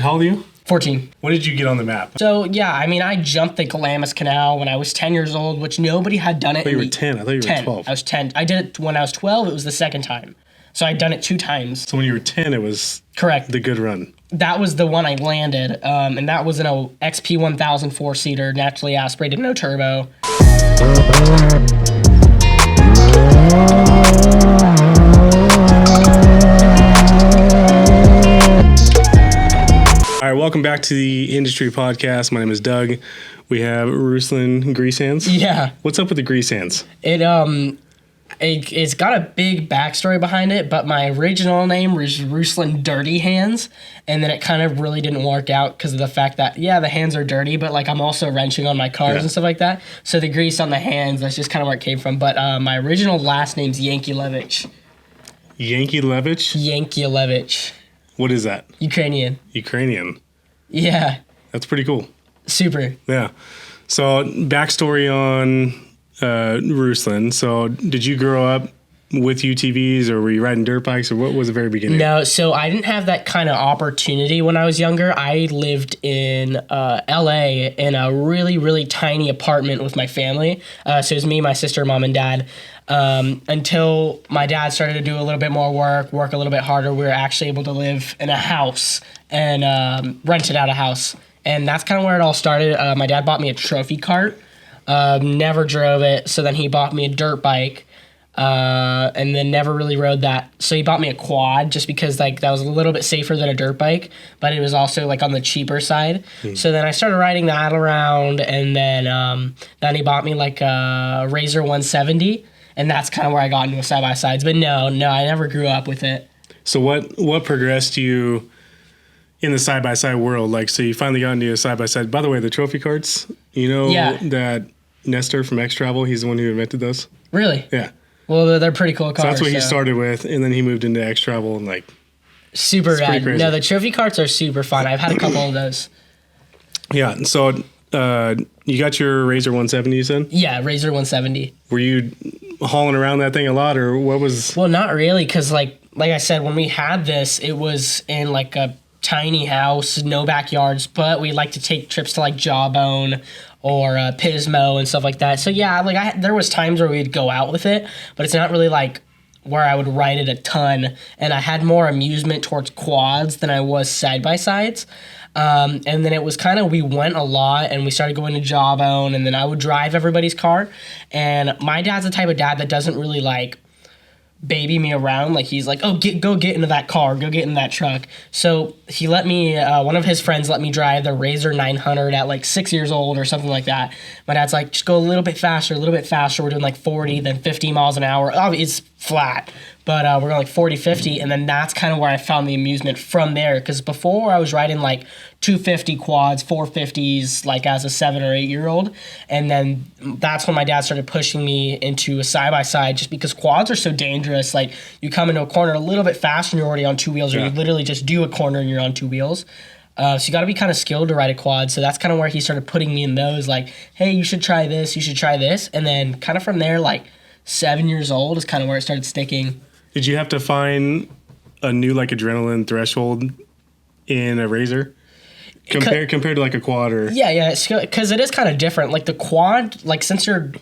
How old are you? 14. What did you get on the map? So, yeah, I mean, I jumped the GLAMIS Canal when I was 10 years old, which nobody had done it. I thought you were 10. I thought you were 10. 12. I was 10. I did it when I was 12. It was the second time. So I'd done it 2 times. So when you were 10, it was correct. The good run. That was the one I landed, and that was in a XP 1000 4-seater, naturally aspirated, no turbo. All right, welcome back to the Industry Podcast. My name is Doug. We have Ruslan Greasehandz. Yeah. What's up with the Greasehandz? It's got a big backstory behind it, but my original name was Ruslan Dirty Hands, and then it kind of really didn't work out because of the fact that, yeah, the hands are dirty, but like I'm also wrenching on my cars and stuff like that. So the grease on the hands, that's just kind of where it came from. But my original last name's Yankelevich. Yankelevich? Yankelevich. What is that? Ukrainian. Ukrainian. Yeah. That's pretty cool. Super. Yeah. So backstory on Ruslan. So did you grow up with UTVs, or were you riding dirt bikes, or what was the very beginning? No, so I didn't have that kind of opportunity when I was younger. I lived in LA in a really, really tiny apartment with my family. So it was me, my sister, mom, and dad. Until my dad started to do a little bit more work a little bit harder, we were actually able to live in a house and rented out a house. And that's kind of where it all started. My dad bought me a trophy cart. Never drove it, so then he bought me a dirt bike, and then never really rode that. So he bought me a quad just because like that was a little bit safer than a dirt bike, but it was also like on the cheaper side. So then I started riding that around, and then he bought me like a Razor 170, and that's kind of where I got into side-by-sides. But no, I never grew up with it. So what progressed you in the side-by-side world? Like, so you finally got into a side-by-side. By the way, the trophy carts, you know that Nestor from X Travel, he's the one who invented those? Really? Yeah. Well, they're pretty cool cars. So that's what he started with, and then he moved into X Travel, and like... Super rad. No, the trophy carts are super fun. I've had a couple of those. Yeah, so you got your Razor 170, you said? Yeah, Razor 170. Were you hauling around that thing a lot, or what was... Well, not really, because like I said, when we had this, it was in like a tiny house, no backyards, but we like to take trips to like Jawbone or Pismo and stuff like that. So yeah, like there was times where we'd go out with it, but it's not really like where I would ride it a ton. And I had more amusement towards quads than I was side-by-sides. And then it was kind of, we went a lot and we started going to Jawbone, and then I would drive everybody's car. And my dad's the type of dad that doesn't really like baby me around. Like he's like, oh, go get into that car, go get in that truck. So he let me, one of his friends let me drive the Razor 900 at like 6 years old or something like that. My dad's like, just go a little bit faster. We're doing like 40, then 50 miles an hour. Oh, it's flat, but we're going like 40, 50. And then that's kind of where I found the amusement from there. Because before I was riding like 250 quads, 450s, like as a 7 or 8 year old. And then that's when my dad started pushing me into a side-by-side, just because quads are so dangerous. Like you come into a corner a little bit faster and you're already on 2 wheels, or you literally just do a corner and you're on 2 wheels. So you got to be kind of skilled to ride a quad. So that's kind of where he started putting me in those, like, hey, you should try this, you should try this. And then kind of from there, like 7 years old is kind of where it started sticking. Did you have to find a new like adrenaline threshold in a Razor? Compared to like a quad? Or yeah, because it is kind of different. Like the quad, like since you're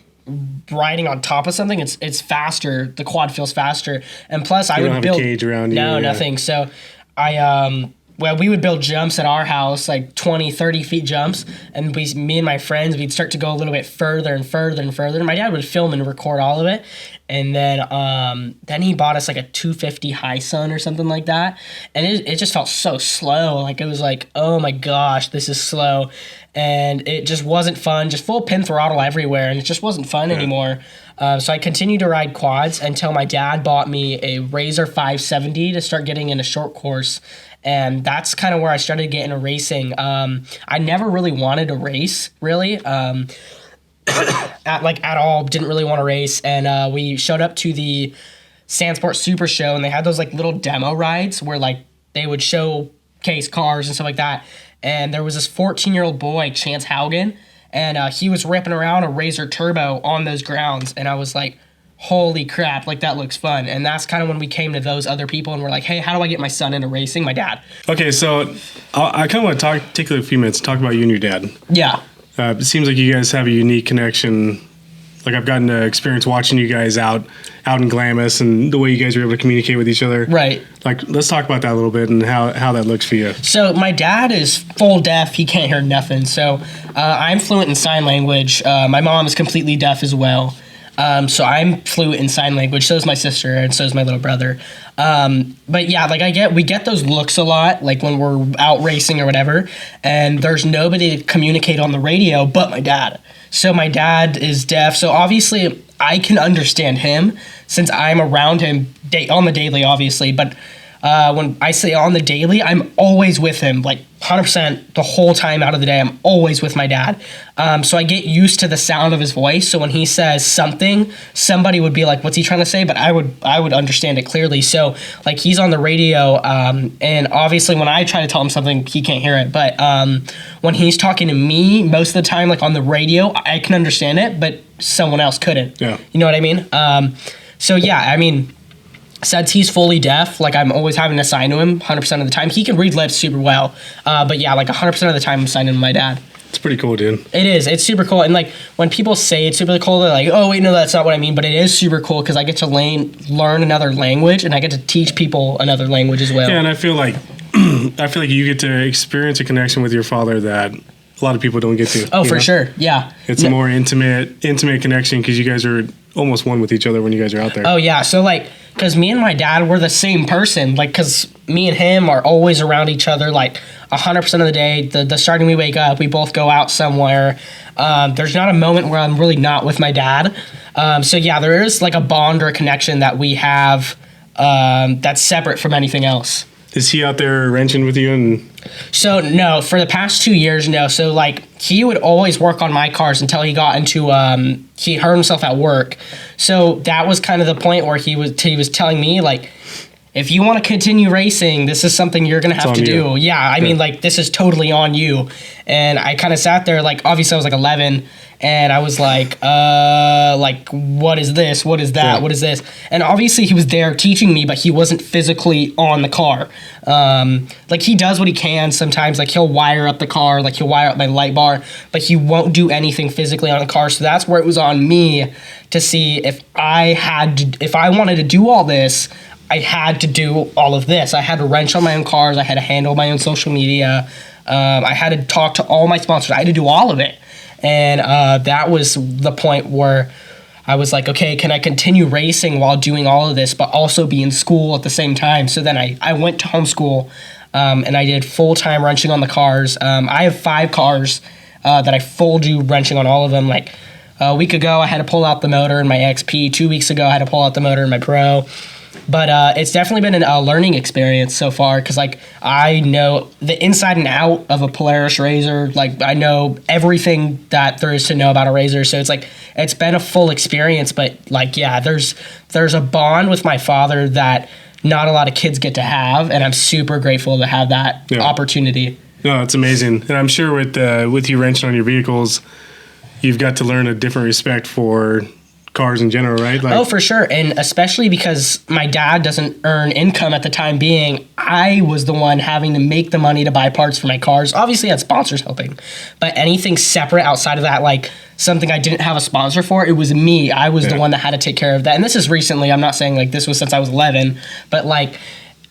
riding on top of something, it's faster. The quad feels faster, and plus I would build a cage around you. No, nothing. So we would build jumps at our house, like 20, 30 feet jumps, and me and my friends, we'd start to go a little bit further and further and further. And my dad would film and record all of it. And then he bought us like a 250 High Sun or something like that. And it just felt so slow. Like it was like, oh my gosh, this is slow. And it just wasn't fun, just full pin throttle everywhere. And it just wasn't fun anymore. So I continued to ride quads until my dad bought me a Razor 570 to start getting in a short course. And that's kind of where I started getting into racing. I never really wanted to race, really. At all, didn't really want to race. And we showed up to the Sandsport Super Show, and they had those like little demo rides where like they would showcase cars and stuff like that. And there was this 14-year-old boy, Chance Haugen, and he was ripping around a Razor Turbo on those grounds. And I was like, holy crap, like that looks fun. And that's kind of when we came to those other people and we're like, hey, how do I get my son into racing? My dad. Okay, so I kind of want to take a few minutes to talk about you and your dad. Yeah. It seems like you guys have a unique connection. Like I've gotten to experience watching you guys out in GLAMIS and the way you guys are able to communicate with each other. Right. Like, let's talk about that a little bit and how that looks for you. So my dad is full deaf. He can't hear nothing. So I'm fluent in sign language. My mom is completely deaf as well. So I'm fluent in sign language. So is my sister, and so is my little brother. But yeah, like we get those looks a lot, like when we're out racing or whatever, and there's nobody to communicate on the radio but my dad. So my dad is deaf. So obviously I can understand him since I'm around him on the daily, obviously. But when I say on the daily, I'm always with him, like 100% the whole time out of the day. I'm always with my dad. So I get used to the sound of his voice. So when he says something, somebody would be like, what's he trying to say? But I would understand it clearly. So like he's on the radio, and obviously when I try to tell him something, he can't hear it. But when he's talking to me, most of the time, like on the radio, I can understand it, but someone else couldn't. Yeah. You know what I mean? So yeah, I mean, since he's fully deaf, like I'm always having to sign to him 100% of the time. He can read lips super well. But yeah, like 100% of the time I'm signing to my dad. It's pretty cool, dude. It is. It's super cool. And like when people say it's super cool, they're like, oh, wait, no, that's not what I mean. But it is super cool because I get to learn another language and I get to teach people another language as well. Yeah, and I feel like you get to experience a connection with your father that a lot of people don't get to. Oh, for sure. Yeah. It's a more intimate connection because you guys are almost one with each other when you guys are out there. Oh, yeah. So like, because me and my dad, we're the same person. Like, because me and him are always around each other, like 100% of the day. The starting we wake up, we both go out somewhere. There's not a moment where I'm really not with my dad. So yeah, there is like a bond or a connection that we have that's separate from anything else. Is he out there wrenching with you? So no, for the past 2 years, no. So like he would always work on my cars until he got into he hurt himself at work. So that was kind of the point where he was telling me like, if you want to continue racing, this is something you're gonna have to do. Yeah, I mean like this is totally on you. And I kind of sat there like obviously I was like 11. And I was like, what is this? What is that? Yeah. What is this? And obviously he was there teaching me, but he wasn't physically on the car. Like he does what he can sometimes. Like he'll wire up the car, like he'll wire up my light bar, but he won't do anything physically on the car. So that's where it was on me to see if I wanted to do all this, I had to do all of this. I had to wrench on my own cars. I had to handle my own social media. I had to talk to all my sponsors. I had to do all of it. And that was the point where I was like, okay, can I continue racing while doing all of this, but also be in school at the same time? So then I went to homeschool, and I did full-time wrenching on the cars. I have 5 cars that I full do wrenching on all of them. Like a week ago, I had to pull out the motor in my XP. 2 weeks ago, I had to pull out the motor in my Pro. But it's definitely been a learning experience so far because, like, I know the inside and out of a Polaris RZR. Like, I know everything that there is to know about a RZR. So it's like it's been a full experience. But, like, yeah, there's a bond with my father that not a lot of kids get to have, and I'm super grateful to have that opportunity. No, it's amazing. And I'm sure with you wrenching on your vehicles, you've got to learn a different respect for cars in general, right? Like, oh, for sure. And especially because my dad doesn't earn income at the time being, I was the one having to make the money to buy parts for my cars. Obviously, I had sponsors helping. But anything separate outside of that, like something I didn't have a sponsor for, it was me. I was the one that had to take care of that. And this is recently. I'm not saying like this was since I was 11. But like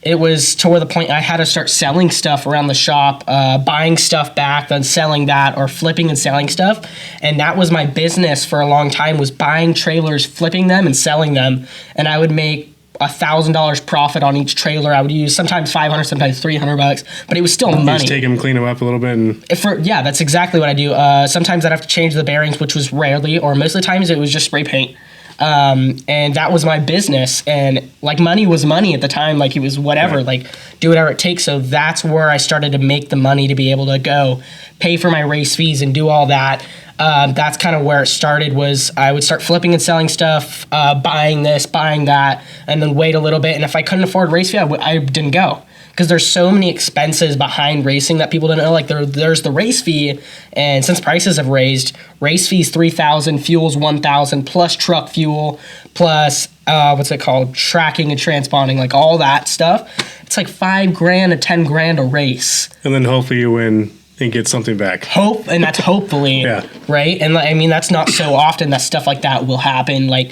it was to where the point I had to start selling stuff around the shop, buying stuff back, then selling that, or flipping and selling stuff. And that was my business for a long time, was buying trailers, flipping them, and selling them. And I would make $1,000 profit on each trailer. I would use sometimes $500, sometimes $300, but it was still money. Just take them, clean them up a little bit, and that's exactly what I do. Sometimes I'd have to change the bearings, which was rarely, or most of the times it was just spray paint. And that was my business, and like money was money at the time, like it was whatever, like do whatever it takes. So that's where I started to make the money to be able to go pay for my race fees and do all that. That's kind of where it started, was I would start flipping and selling stuff, buying this, buying that, and then wait a little bit. And if I couldn't afford race fee, I didn't go. because there's so many expenses behind racing that people don't know. Like there's the race fee, and since prices have raised, race fees $3,000, fuel's $1,000 plus truck fuel plus what's it called, tracking and transponding, like all that stuff. It's like $5,000 to $10,000 a race, and then hopefully you win and get something back. And that's hopefully, yeah. Right? And I mean, that's not so often that stuff like that will happen. Like,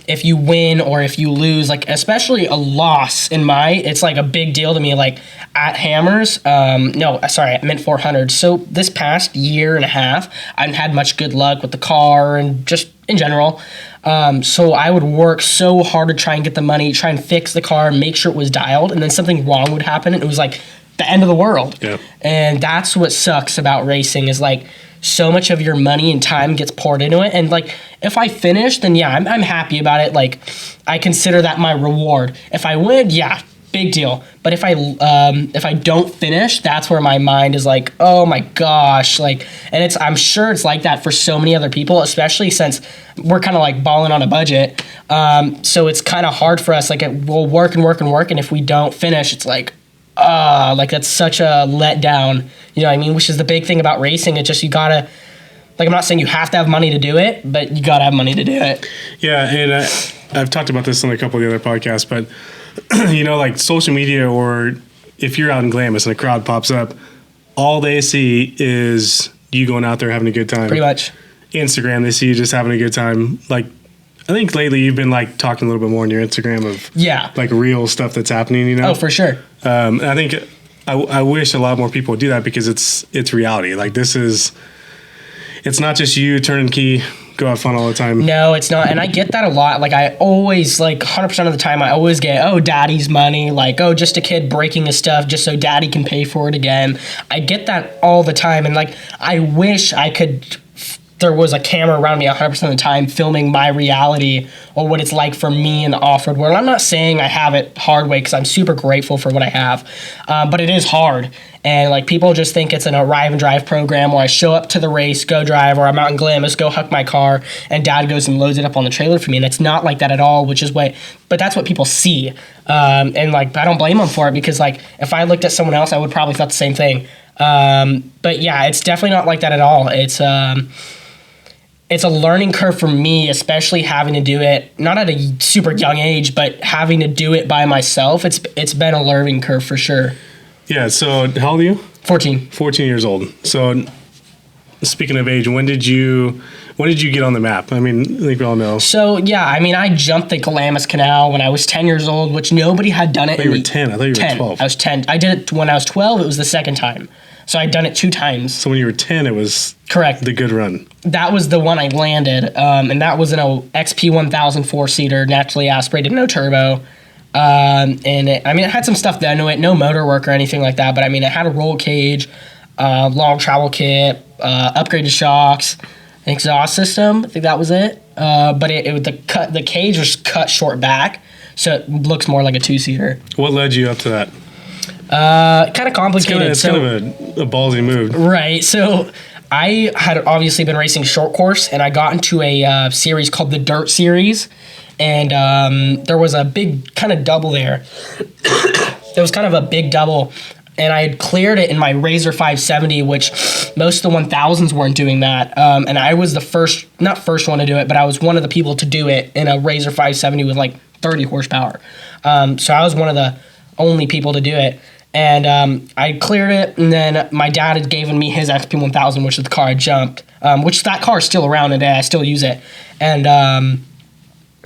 if you win or if you lose, like, especially a loss it's like a big deal to me. Like, at Hammers, no, sorry, I meant 400. So this past year and a half, I haven't had much good luck with the car and just in general. So I would work so hard to try and get the money, try and fix the car, make sure it was dialed, and then something wrong would happen, and it was like the end of the world. Yeah. And that's what sucks about racing is like so much of your money and time gets poured into it. And like if I finish, then yeah, I'm happy about it. Like I consider that my reward. If I win, yeah, big deal. But if I don't finish, that's where my mind is like, oh my gosh, like, and I'm sure it's like that for so many other people, especially since we're kind of like balling on a budget. So it's kind of hard for us. Like we'll work and work and work, and if we don't finish, it's like that's such a letdown, you know what I mean? Which is the big thing about racing. It's just, you gotta, like, I'm not saying you have to have money to do it, but you gotta have money to do it. Yeah, and I've talked about this on a couple of the other podcasts, but, you know, like social media, or if you're out in GLAMIS and a crowd pops up, all they see is you going out there having a good time. Pretty much. Instagram, they see you just having a good time. Like, I think lately you've been like talking a little bit more on your Instagram of like real stuff that's happening, you know? Oh, for sure. And I think I wish a lot more people would do that, because it's reality. Like it's not just you turning key, go have fun all the time. No, it's not. And I get that a lot. Like I always, like 100% of the time, I always get, oh, daddy's money. Like, oh, just a kid breaking his stuff just so daddy can pay for it again. I get that all the time. And like, I wish there was a camera around me 100% of the time filming my reality or what it's like for me in the off-road world. I'm not saying I have it hard way, because I'm super grateful for what I have, but it is hard. And like people just think it's an arrive and drive program where I show up to the race, go drive, or I'm out in GLAMIS, go huck my car, and dad goes and loads it up on the trailer for me. And it's not like that at all, but that's what people see. And like, I don't blame them for it, because like if I looked at someone else, I would probably thought the same thing. But yeah, it's definitely not like that at all. It's a learning curve for me, especially having to do it, not at a super young age, but having to do it by myself. It's been a learning curve for sure. Yeah, so how old are you? 14. 14 years old. So speaking of age, when did you get on the map? I mean, I think we all know. So yeah, I mean, I jumped the GLAMIS Canal when I was 10 years old, which nobody had done it. I thought you were 10. I thought you were 12. I was 10. I did it when I was 12. It was the second time. So I'd done it 2 times. So when you were 10, it was correct. The good run. That was the one I landed, and that was in a XP 1000 4-seater, naturally aspirated, no turbo. And it had some stuff done to it, no motor work or anything like that, but I mean, it had a roll cage, long travel kit, upgraded shocks, an exhaust system. I think that was it. But the cage was cut short back, so it looks more like a 2-seater. What led you up to that? Kind of complicated. It's kind of a ballsy move. Right. So I had obviously been racing short course, and I got into a series called the Dirt Series, and there was a big kind of double there. It was kind of a big double, and I had cleared it in my Razor 570, which most of the 1000s weren't doing that. And I was the not first one to do it, but I was one of the people to do it in a Razor 570 with like 30 horsepower. So I was one of the only people to do it. And I cleared it, and then my dad had given me his XP1000, which is the car I jumped, which that car is still around today. I still use it. And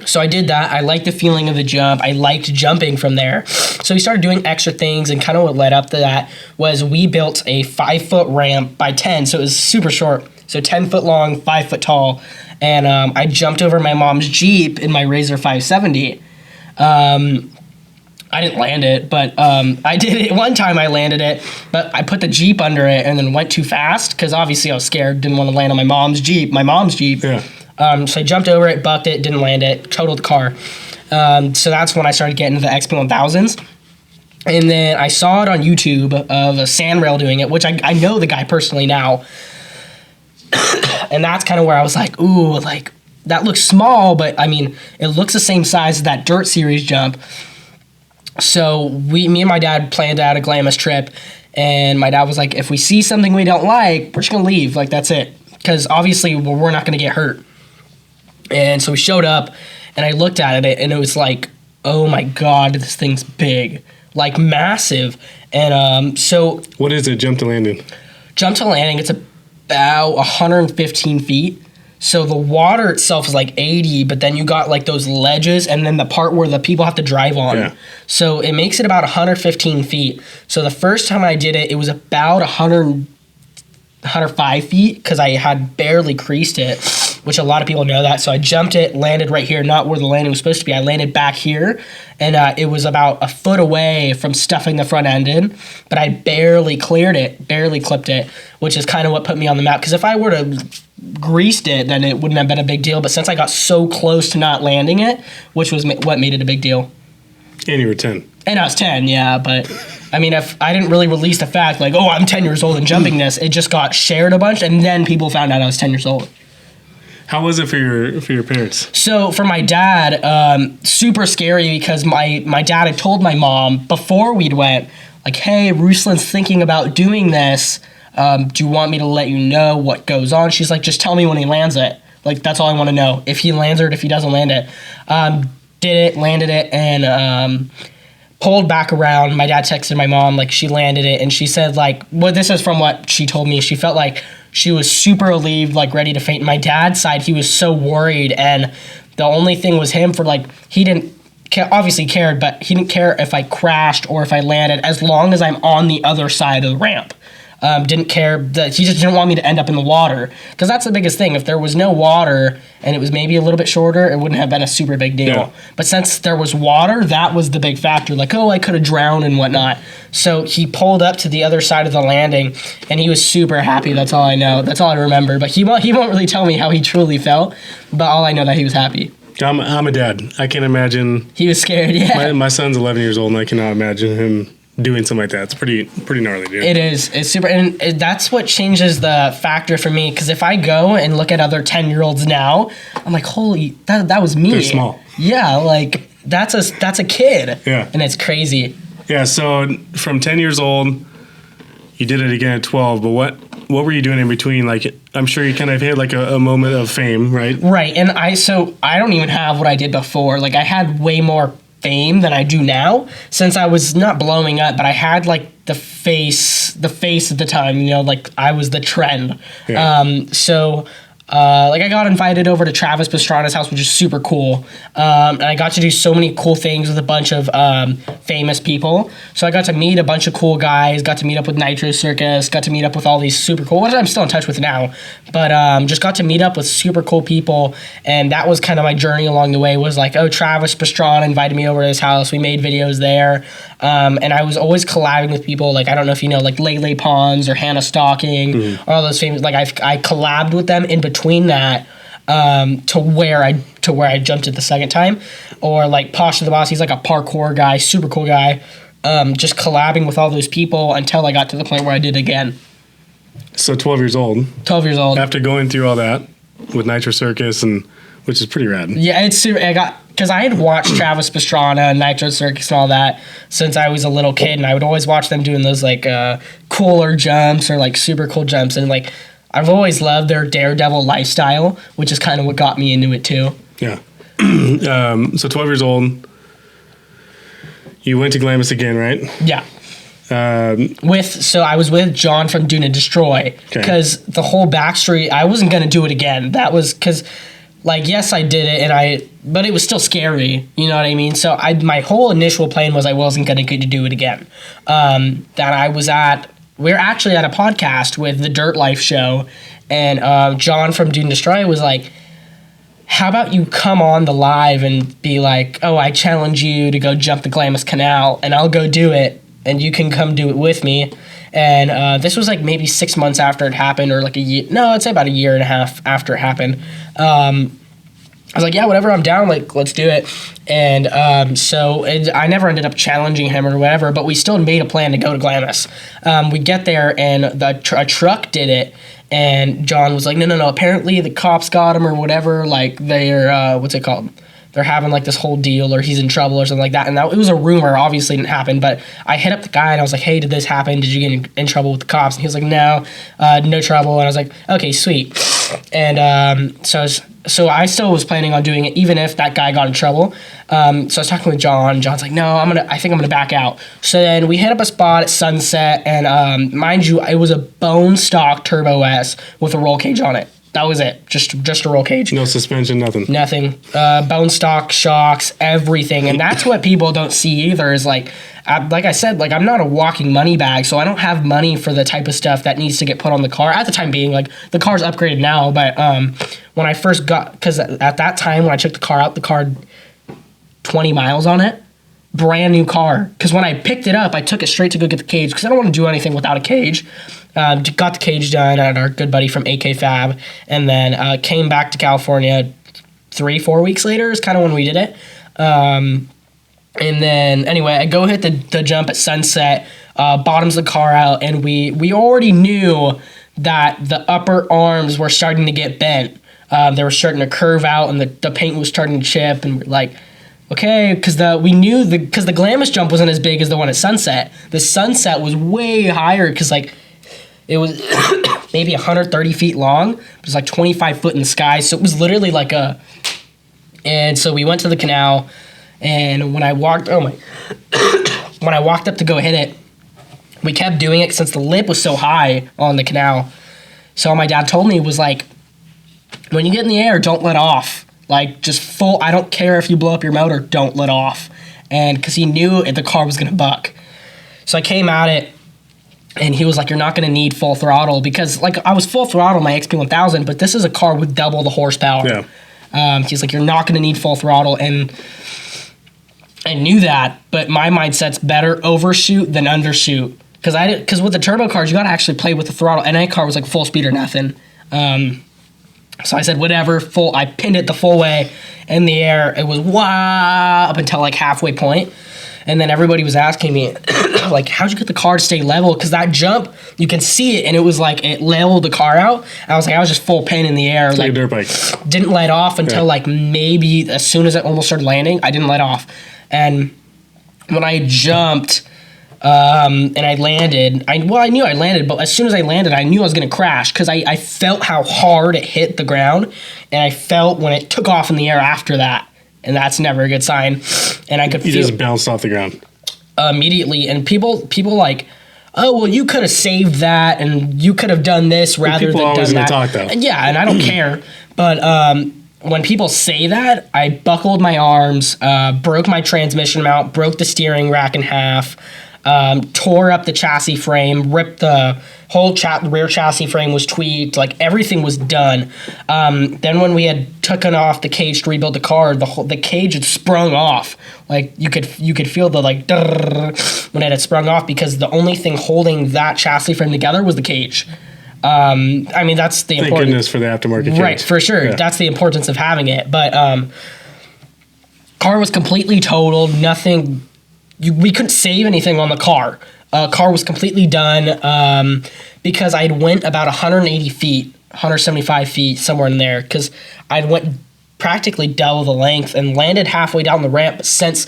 so I did that. I liked the feeling of the jump. I liked jumping from there. So we started doing extra things, and kind of what led up to that was we built a 5-foot ramp by 10, so it was super short. So 10 foot long, 5 foot tall. And I jumped over my mom's Jeep in my Razor 570. I didn't land it, but I did it. One time I landed it, but I put the Jeep under it and then went too fast because obviously I was scared, didn't want to land on my mom's Jeep. Yeah. So I jumped over it, bucked it, didn't land it, totaled the car. So that's when I started getting into the XP1000s. And then I saw it on YouTube of a Sandrail doing it, which I know the guy personally now. And that's kind of where I was like, ooh, like that looks small, but I mean, it looks the same size as that Dirt Series jump. So me and my dad planned out a GLAMIS trip, and my dad was like, if we see something we don't like, we're just gonna leave. Like, that's it. Because obviously we're not gonna get hurt. And so we showed up, and I looked at it, and it was like, oh my God, this thing's big. Like, massive. And so... What is it, jump to landing? Jump to landing, it's about 115 feet. So the water itself is like 80, but then you got like those ledges and then the part where the people have to drive on. Yeah. So it makes it about 115 feet. So the first time I did it, it was about 105 feet because I had barely creased it, which a lot of people know that. So I jumped it, landed right here, not where the landing was supposed to be. I landed back here, and it was about a foot away from stuffing the front end in, but I barely cleared it, barely clipped it, which is kind of what put me on the map. Because if I were to greased it, then it wouldn't have been a big deal. But since I got so close to not landing it, which was what made it a big deal. And you were 10. And I was 10, yeah. But, I mean, if I didn't really release the fact, like, oh, I'm 10 years old and jumping this, it just got shared a bunch, and then people found out I was 10 years old. How was it for your parents? So for my dad, super scary because my dad had told my mom before we'd went, like, hey, Ruslan's thinking about doing this. Do you want me to let you know what goes on? She's like, just tell me when he lands it. Like, that's all I want to know. If he lands it, if he doesn't land it. Did it, landed it, and pulled back around. My dad texted my mom, like, she landed it, and she said, like, well, this is from what she told me. She felt like she was super relieved, like, ready to faint. My dad's side, he was so worried, and the only thing was him for, like, he didn't obviously cared, but he didn't care if I crashed or if I landed as long as I'm on the other side of the ramp. Didn't care that he just didn't want me to end up in the water, because that's the biggest thing. If there was no water and it was maybe a little bit shorter, it wouldn't have been a super big deal. Yeah. But since there was water, that was the big factor. Like, oh, I could have drowned and whatnot. So he pulled up to the other side of the landing, and he was super happy. That's all I know. That's all I remember. But he won't really tell me how he truly felt. But all I know that he was happy. I'm a dad. I can't imagine. He was scared. Yeah. My son's 11 years old, and I cannot imagine him doing something like that. It's pretty gnarly, dude. It is. It's super, and that's what changes the factor for me. Because if I go and look at other 10-year-olds now, I'm like, holy, that was me. They're small. Yeah, like that's a kid. Yeah, and it's crazy. Yeah. So from 10 years old, you did it again at 12. But what were you doing in between? Like, I'm sure you kind of hit like a moment of fame, right? Right, and I don't even have what I did before. Like, I had way more fame than I do now, since I was not blowing up, but I had like the face at the time, you know, like I was the trend. Yeah. Like I got invited over to Travis Pastrana's house, which is super cool. And I got to do so many cool things with a bunch of famous people. So I got to meet a bunch of cool guys, got to meet up with Nitro Circus, got to meet up with all these super cool, which I'm still in touch with now, but just got to meet up with super cool people. And that was kind of my journey along the way, was like, oh, Travis Pastrana invited me over to his house. We made videos there. And I was always collabing with people, like, I don't know if you know, like Lele Pons or Hannah Stocking, or all those famous, like I collabed with them in between that, to where I jumped it the second time. Or like Pasha the Boss, he's like a parkour guy, super cool guy. Just collabing with all those people until I got to the point where I did again. So 12 years old. 12 years old. After going through all that with Nitro Circus, and which is pretty rad. Yeah, it's super. Because I had watched Travis Pastrana and Nitro Circus and all that since I was a little kid, and I would always watch them doing those like cooler jumps or like super cool jumps, and like I've always loved their daredevil lifestyle, which is kind of what got me into it too. Yeah. So 12 years old, you went to GLAMIS again, right? Yeah. So I was with John from Do Not Destroy, because the whole backstory, I wasn't going to do it again. That was because, like, yes, I did it, but it was still scary, you know what I mean? So my whole initial plan was I wasn't going to get to do it again. We were actually at a podcast with the Dirt Life show, and John from Do Not Destroy was like, how about you come on the live and be like, oh, I challenge you to go jump the GLAMIS Canal, and I'll go do it, and you can come do it with me. And this was like maybe 6 months after it happened, or like a year. No, I'd say about a year and a half after it happened. I was like, yeah, whatever, I'm down, like, let's do it. And I never ended up challenging him or whatever, but we still made a plan to go to GLAMIS. We get there, and a truck did it, and John was like, no, apparently the cops got him or whatever, like, they're, what's it called? they're having like this whole deal, or he's in trouble or something like that. And it was a rumor, obviously didn't happen, but I hit up the guy and I was like, hey, did this happen? Did you get in trouble with the cops? And he was like, no, no trouble. And I was like, okay, sweet. And so I still was planning on doing it, even if that guy got in trouble. So I was talking with John. John's like, no, I think I'm gonna back out. So then we hit up a spot at Sunset, and mind you, it was a bone stock Turbo S with a roll cage on it. That was it. Just a roll cage. No suspension, nothing. Nothing. Bone stock, shocks, everything. And that's what people don't see either is like I said, like I'm not a walking money bag, so I don't have money for the type of stuff that needs to get put on the car. At the time being, like the car's upgraded now, but when I first got, because at that time when I took the car out, the car had 20 miles on it. Brand new car. Because when I picked it up, I took it straight to go get the cage because I don't want to do anything without a cage. Got the cage done at our good buddy from AK Fab, and then came back to California 3-4 weeks later is kind of when we did it. And then anyway, I go hit the jump at Sunset, bottoms the car out, and we already knew that the upper arms were starting to get bent. They were starting to curve out, and the paint was starting to chip, and we're like, okay, because the GLAMIS jump wasn't as big as the one at Sunset. The Sunset was way higher because like it was maybe 130 feet long. It was like 25 foot in the sky, so it was literally like a. And so we went to the canal, and when I walked up to go hit it, we kept doing it since the lip was so high on the canal. So my dad told me was like, when you get in the air, don't let off. Like, just full, I don't care if you blow up your motor, don't let off. And because he knew the car was going to buck. So I came at it, and he was like, you're not going to need full throttle. Because, like, I was full throttle my XP1000, but this is a car with double the horsepower. Yeah. He's like, you're not going to need full throttle. And I knew that, but my mindset's better overshoot than undershoot. Because with the turbo cars, you got to actually play with the throttle. And any car was like full speed or nothing. So I said, whatever, I pinned it the full way in the air. It was wah up until like halfway point. And then everybody was asking me, like, how'd you get the car to stay level? Because that jump, you can see it, and it was like, it leveled the car out. I was like, I was just full pin in the air. Like a dirt bike. Didn't let off until like maybe as soon as it almost started landing, I didn't let off. And when I jumped, and I landed. I knew I landed, but as soon as I landed, I knew I was going to crash because I felt how hard it hit the ground, and I felt when it took off in the air after that, and that's never a good sign. And I could feel. You just bounced off the ground immediately, and people like, oh well, you could have saved that, and you could have done this rather than done that. Talk, though. Yeah, and I don't care, but when people say that, I buckled my arms, broke my transmission mount, broke the steering rack in half. Tore up the chassis frame, ripped the whole rear chassis frame was tweaked, like everything was done. Then when we had taken off the cage to rebuild the car, the cage had sprung off. Like you could feel the like when it had sprung off because the only thing holding that chassis frame together was the cage. I mean that's the importance. Thank goodness for the aftermarket cage. Right, for sure. Yeah. That's the importance of having it. But car was completely totaled. Nothing. We couldn't save anything on the car. Car was completely done because I'd went about 180 feet, 175 feet, somewhere in there, because I'd went practically double the length and landed halfway down the ramp. But since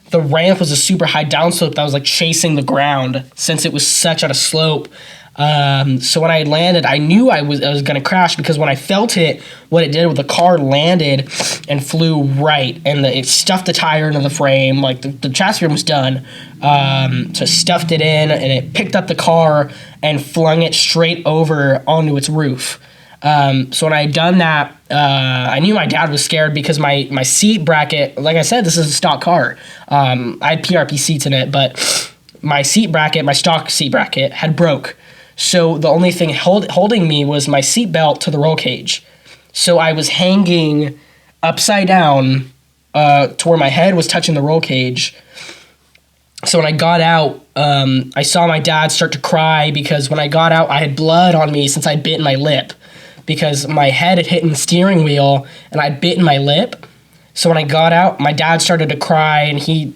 the ramp was a super high downslope, that was like chasing the ground since it was such at a slope. So when I landed, I knew I was going to crash because when I felt it, what it did was the car landed and flew right, and it stuffed the tire into the frame. Like the chassis frame was done, so stuffed it in, and it picked up the car and flung it straight over onto its roof. So when I had done that, I knew my dad was scared because my seat bracket, like I said, this is a stock car. I had PRP seats in it, but my stock seat bracket had broke. So the only thing holding me was my seatbelt to the roll cage. So I was hanging upside down to where my head was touching the roll cage. So when I got out, I saw my dad start to cry because when I got out, I had blood on me since I'd bitten my lip because my head had hit in the steering wheel and I'd bitten my lip. So when I got out, my dad started to cry and he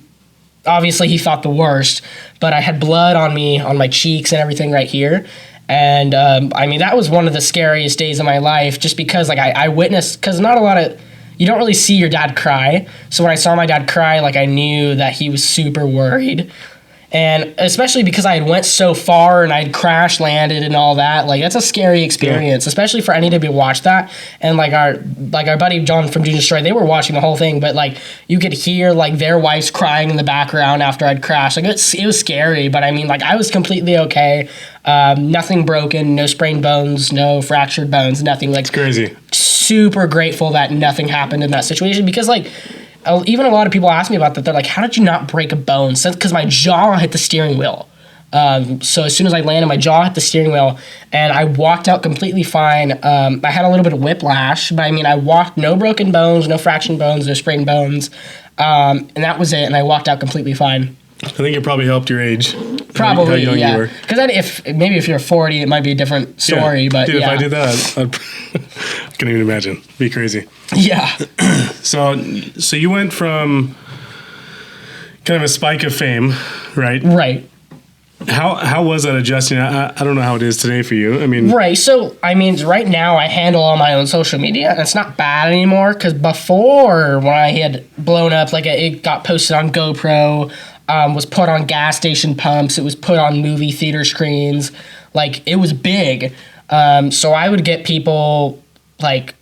thought the worst, but I had blood on me, on my cheeks and everything right here. And I mean, that was one of the scariest days of my life just because like I witnessed, because not a lot of you don't really see your dad cry. So when I saw my dad cry, like I knew that he was super worried. And especially because I had went so far and I'd crash landed and all that, like that's a scary experience, especially for any to be watch that. And like our buddy John from Junior Destroy, they were watching the whole thing, but like you could hear like their wives crying in the background after I'd crashed. Like it was scary, but I mean like I was completely okay. Nothing broken, no sprained bones, no fractured bones, nothing. Like it's crazy. Super grateful that nothing happened in that situation because like even a lot of people ask me about that. They're like, how did you not break a bone? Because my jaw hit the steering wheel. So as soon as I landed, my jaw hit the steering wheel, and I walked out completely fine. I had a little bit of whiplash, but I mean, I walked, no broken bones, no fractured bones, no sprained bones, and that was it, and I walked out completely fine. I think it probably helped your age. Probably, how young yeah. you were. Because if you're 40, it might be a different story, yeah. but Dude, yeah. if I did that, I can't even imagine. It'd be crazy. Yeah. So you went from kind of a spike of fame, right? Right. How was that adjusting? I don't know how it is today for you. I mean, right. So I mean, right now I handle all my own social media, and it's not bad anymore. Because before, when I had blown up, like it got posted on GoPro, was put on gas station pumps, it was put on movie theater screens, like it was big. So I would get people like.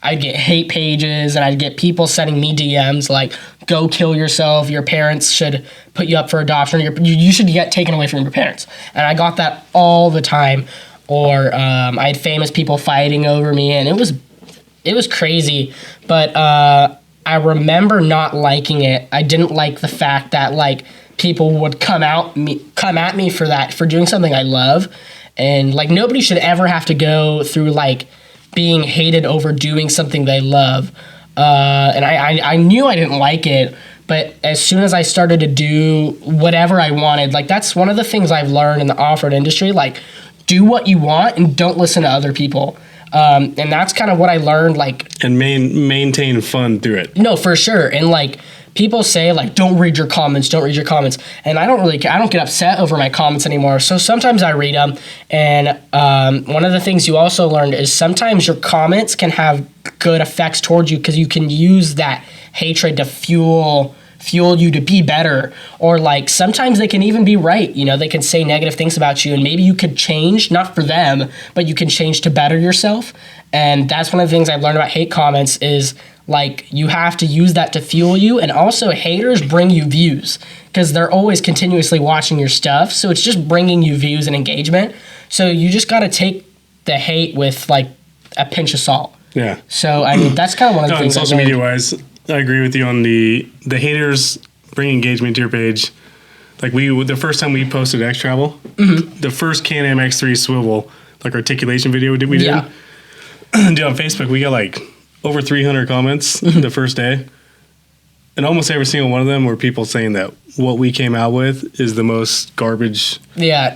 I'd get hate pages and I'd get people sending me DMs like, go kill yourself. Your parents should put you up for adoption. You should get taken away from your parents. And I got that all the time. Or I had famous people fighting over me, and it was crazy. But I remember not liking it. I didn't like the fact that like people would come at me for doing something I love. And like nobody should ever have to go through like being hated over doing something they love. And I knew I didn't like it, but as soon as I started to do whatever I wanted, like that's one of the things I've learned in the off-road industry, like do what you want and don't listen to other people. And that's kind of what I learned, like... And maintain fun through it. No, for sure. And like... People say like, don't read your comments, and I don't get upset over my comments anymore. So sometimes I read them, and one of the things you also learned is sometimes your comments can have good effects towards you because you can use that hatred to fuel you to be better, or like sometimes they can even be right. You know, they can say negative things about you, and maybe you could change, not for them, but you can change to better yourself. And that's one of the things I've learned about hate comments is like you have to use that to fuel you. And also haters bring you views because they're always continuously watching your stuff. So it's just bringing you views and engagement. So you just got to take the hate with like a pinch of salt. Yeah. So I mean, that's kind of one of the things. Social media wise, I agree with you on the haters bring engagement to your page. Like the first time we posted X Travel, the first Can-Am X3 swivel, like articulation video we did. Yeah. Dude, on Facebook, we got like over 300 comments the first day. And almost every single one of them were people saying that what we came out with is the most garbage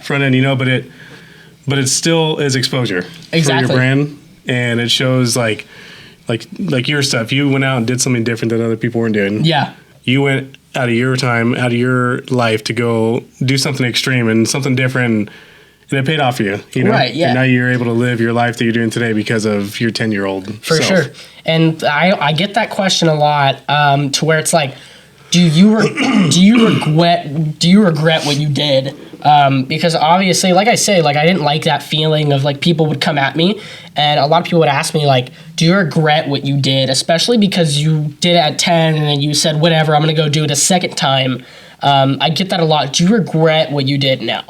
front end, you know, but it still is exposure for your brand. And it shows like your stuff. You went out and did something different that other people weren't doing. Yeah. You went out of your time, out of your life to go do something extreme and something different. And it paid off for you know? Right, yeah. And now you're able to live your life that you're doing today because of your 10-year-old For self. sure. And I get that question a lot to where it's like, do you regret what you did? Because obviously, like I say, like I didn't like that feeling of like people would come at me, and a lot of people would ask me like, do you regret what you did? Especially because you did it at 10 and then you said, whatever, I'm going to go do it a second time. I get that a lot. Do you regret what you did? No.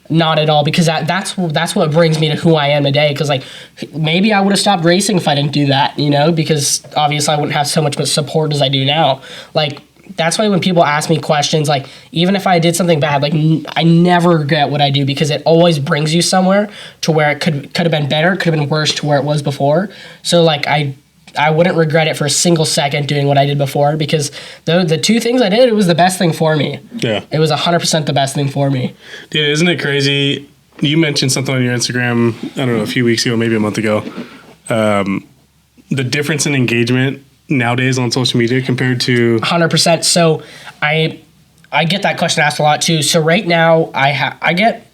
Not at all, because that's what brings me to who I am today. Because like maybe I would have stopped racing if I didn't do that, you know, because obviously I wouldn't have so much support as I do now. Like that's why when people ask me questions, like even if I did something bad, like I never regret what I do, because it always brings you somewhere to where it could have been better, it could have been worse to where it was before. So like I wouldn't regret it for a single second doing what I did before, because the two things I did, it was the best thing for me. Yeah. It was 100% the best thing for me. Dude, isn't it crazy? You mentioned something on your Instagram, I don't know, a few weeks ago, maybe a month ago. The difference in engagement nowadays on social media compared to... 100%. So I get that question asked a lot too. So right now I get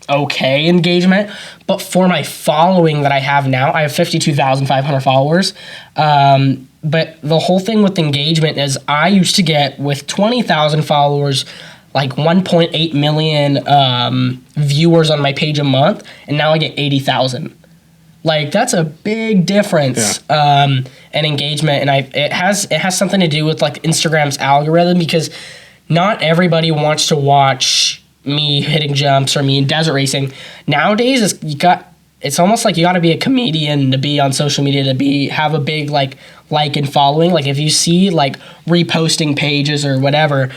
okay engagement. But for my following that I have now, I have 52,500 followers. But the whole thing with engagement is I used to get, with 20,000 followers, like 1.8 million viewers on my page a month, and now I get 80,000. Like, that's a big difference in engagement, and it has something to do with like Instagram's algorithm, because not everybody wants to watch me hitting jumps or me in desert racing. Nowadays, it's almost like you got to be a comedian to be on social media, to have a big like and following. Like, if you see like reposting pages or whatever,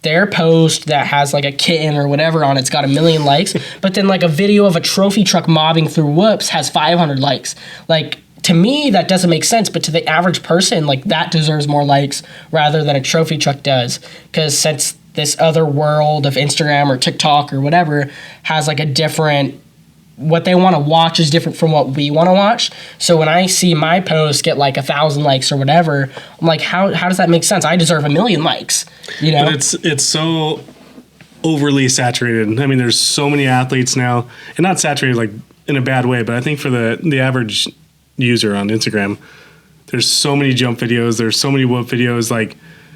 their post that has like a kitten or whatever on it's got 1 million likes, but then like a video of a trophy truck mobbing through whoops has 500 likes. Like, to me, that doesn't make sense, but to the average person, like, that deserves more likes rather than a trophy truck does. Because since this other world of Instagram or TikTok or whatever has like a different, what they want to watch is different from what we want to watch. So when I see my post get like 1,000 likes or whatever, I'm like, how does that make sense? I deserve 1 million likes, you know? But it's so overly saturated. I mean, there's so many athletes now, and not saturated like in a bad way, but I think for the average user on Instagram, there's so many jump videos, there's so many whoop videos. Like,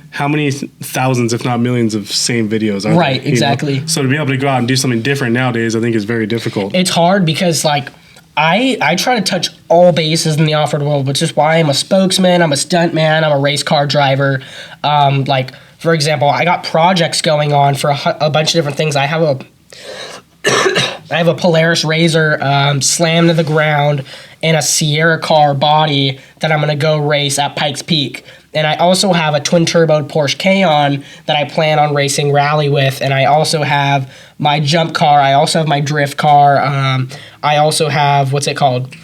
how many thousands, if not millions, of same videos are right, there, exactly. You know? So to be able to go out and do something different nowadays, I think is very difficult. It's hard because, like, I try to touch all bases in the off-road world, which is why I'm a spokesman, I'm a stuntman, I'm a race car driver. Like, for example, I got projects going on for a bunch of different things. I have a Polaris Razor slammed to the ground in a Sierra car body that I'm going to go race at Pikes Peak. And I also have a twin-turbo Porsche Cayenne that I plan on racing rally with. And I also have my jump car. I also have my drift car. I also have, what's it called?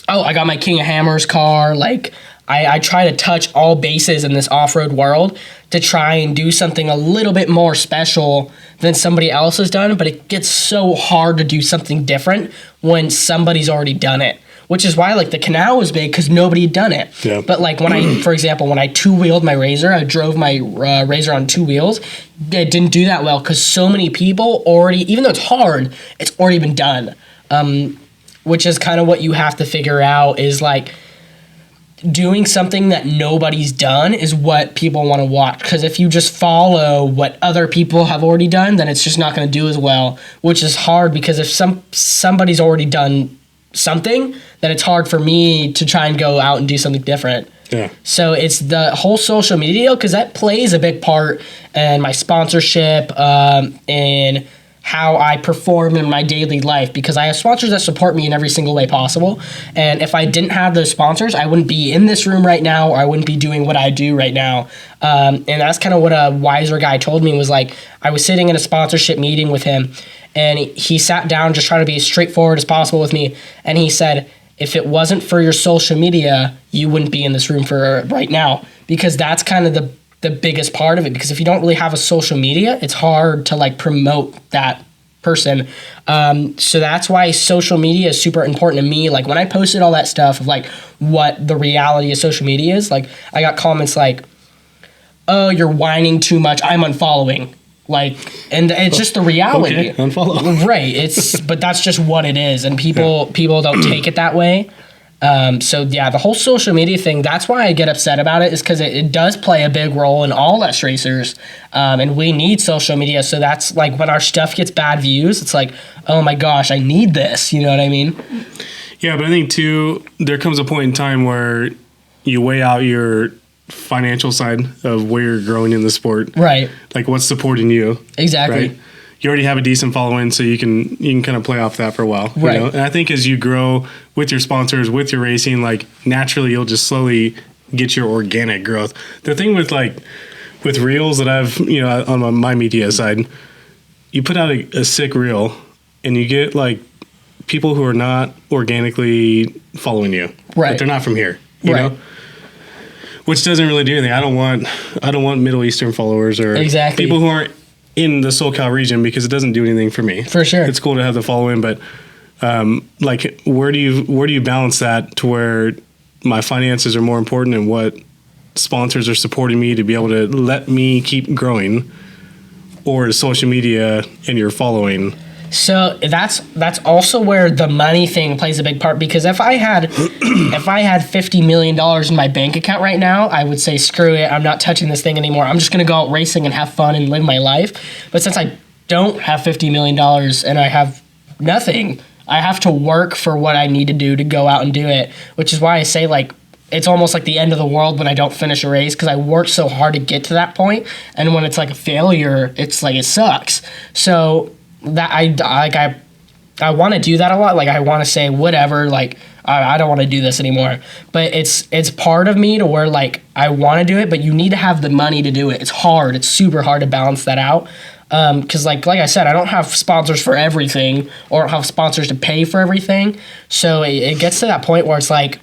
Oh, I got my King of Hammers car. Like, I try to touch all bases in this off-road world to try and do something a little bit more special than somebody else has done. But it gets so hard to do something different when somebody's already done it. Which is why, like, the CANAL was big, because nobody had done it. Yeah. But, like, for example, when I two-wheeled my Razor, I drove my Razor on 2 wheels, it didn't do that well, because so many people already, even though it's hard, it's already been done. Which is kind of what you have to figure out, is, like, doing something that nobody's done is what people want to watch. Because if you just follow what other people have already done, then it's just not going to do as well, which is hard, because if somebody's already done something, then it's hard for me to try and go out and do something different. Yeah. So it's the whole social media, because that plays a big part in my sponsorship, in how I perform in my daily life, because I have sponsors that support me in every single way possible. And if I didn't have those sponsors, I wouldn't be in this room right now, or I wouldn't be doing what I do right now. And that's kind of what a wiser guy told me, was like, I was sitting in a sponsorship meeting with him, and he sat down just trying to be as straightforward as possible with me. And he said, if it wasn't for your social media, you wouldn't be in this room for right now. Because that's kind of the biggest part of it. Because if you don't really have a social media, it's hard to like promote that person. So that's why social media is super important to me. Like, when I posted all that stuff of like what the reality of social media is, like, I got comments like, oh, you're whining too much, I'm unfollowing. Like, and it's just the reality. Okay, unfollow. Right. But that's just what it is. And people don't take it that way. So yeah, the whole social media thing, that's why I get upset about it, is because it does play a big role in all us racers. And we need social media. So that's like, when our stuff gets bad views, it's like, oh my gosh, I need this. You know what I mean? Yeah, but I think too, there comes a point in time where you weigh out your financial side of where you're growing in the sport. Right. Like, what's supporting you. Exactly. Right? You already have a decent following, so you can kind of play off that for a while. Right. You know? And I think as you grow with your sponsors, with your racing, like, naturally you'll just slowly get your organic growth. The thing with reels that I've, on my media side, you put out a sick reel and you get like people who are not organically following you. Right. Like, they're not from here, you know? Which doesn't really do anything. I don't want Middle Eastern followers or people who aren't in the SoCal region, because it doesn't do anything for me. For sure. It's cool to have the following, but like, where do you balance that to where my finances are more important and what sponsors are supporting me to be able to let me keep growing, or social media and your following? So that's also where the money thing plays a big part, because if I had $50 million in my bank account right now, I would say screw it, I'm not touching this thing anymore. I'm just gonna go out racing and have fun and live my life. But since I don't have $50 million and I have nothing, I have to work for what I need to do to go out and do it, which is why I say like it's almost like the end of the world when I don't finish a race, because I worked so hard to get to that point, and when it's like a failure, it's like it sucks. So that I want to do that a lot. Like I want to say whatever, like I don't want to do this anymore. But it's part of me to where like I want to do it, but you need to have the money to do it. It's hard. It's super hard to balance that out. Because like I said, I don't have sponsors for everything, or don't have sponsors to pay for everything. So it gets to that point where it's like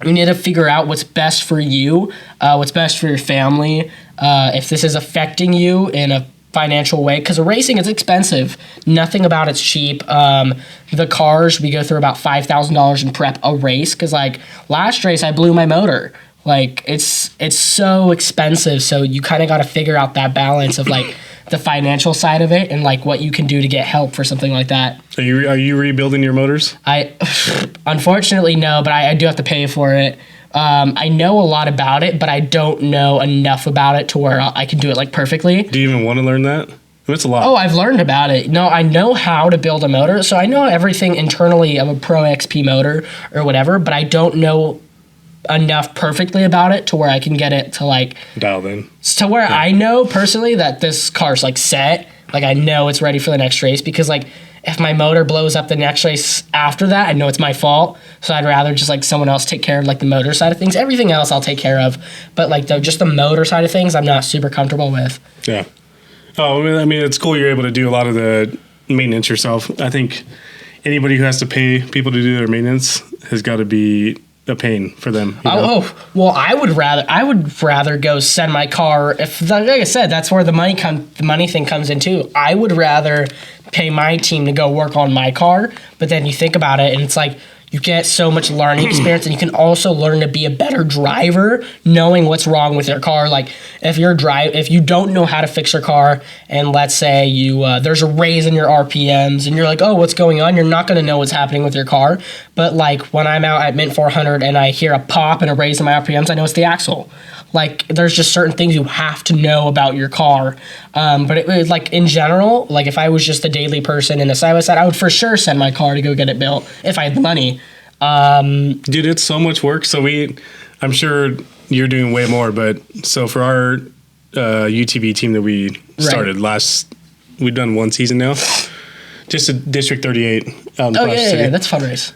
you need to figure out what's best for you, what's best for your family, if this is affecting you in a financial way, because racing is expensive. Nothing about it's cheap. The cars, we go through about $5,000 in prep a race, because like last race I blew my motor. Like it's so expensive, so you kind of got to figure out that balance of like the financial side of it and like what you can do to get help for something like that. Are you rebuilding your motors? Unfortunately no, but I do have to pay for it. I know a lot about it, but I don't know enough about it to where I can do it like perfectly. Do you even want to learn that? It's a lot. Oh, I've learned about it. No, I know how to build a motor, so I know everything internally of a Pro XP motor or whatever, but I don't know enough perfectly about it to where I can get it to like dialed in. To where I know personally that this car's like set. Like I know it's ready for the next race, because like if my motor blows up the next race after that, I know it's my fault. So I'd rather just like someone else take care of like the motor side of things. Everything else I'll take care of, but like just the motor side of things, I'm not super comfortable with. Yeah. Oh, I mean, it's cool you're able to do a lot of the maintenance yourself. I think anybody who has to pay people to do their maintenance has got to be a pain for them. You know? Well, I would rather go send my car. If like I said, that's where the money thing comes in too. I would rather pay my team to go work on my car, but then you think about it and it's like you get so much learning experience, and you can also learn to be a better driver knowing what's wrong with your car. Like if you don't know how to fix your car, and let's say you there's a raise in your RPMs and you're like, oh, what's going on? You're not going to know what's happening with your car. But like when I'm out at Mint 400 and I hear a pop and a raise in my RPMs, I know it's the axle. Like there's just certain things you have to know about your car. But it was like in general, like if I was just a daily person in a side-by-side, I would for sure send my car to go get it built if I had the money. Dude, it's so much work. So I'm sure you're doing way more, but so for our UTV team that we started we've done one season now, just a District 38 out in Foster City. Yeah, that's a fun race.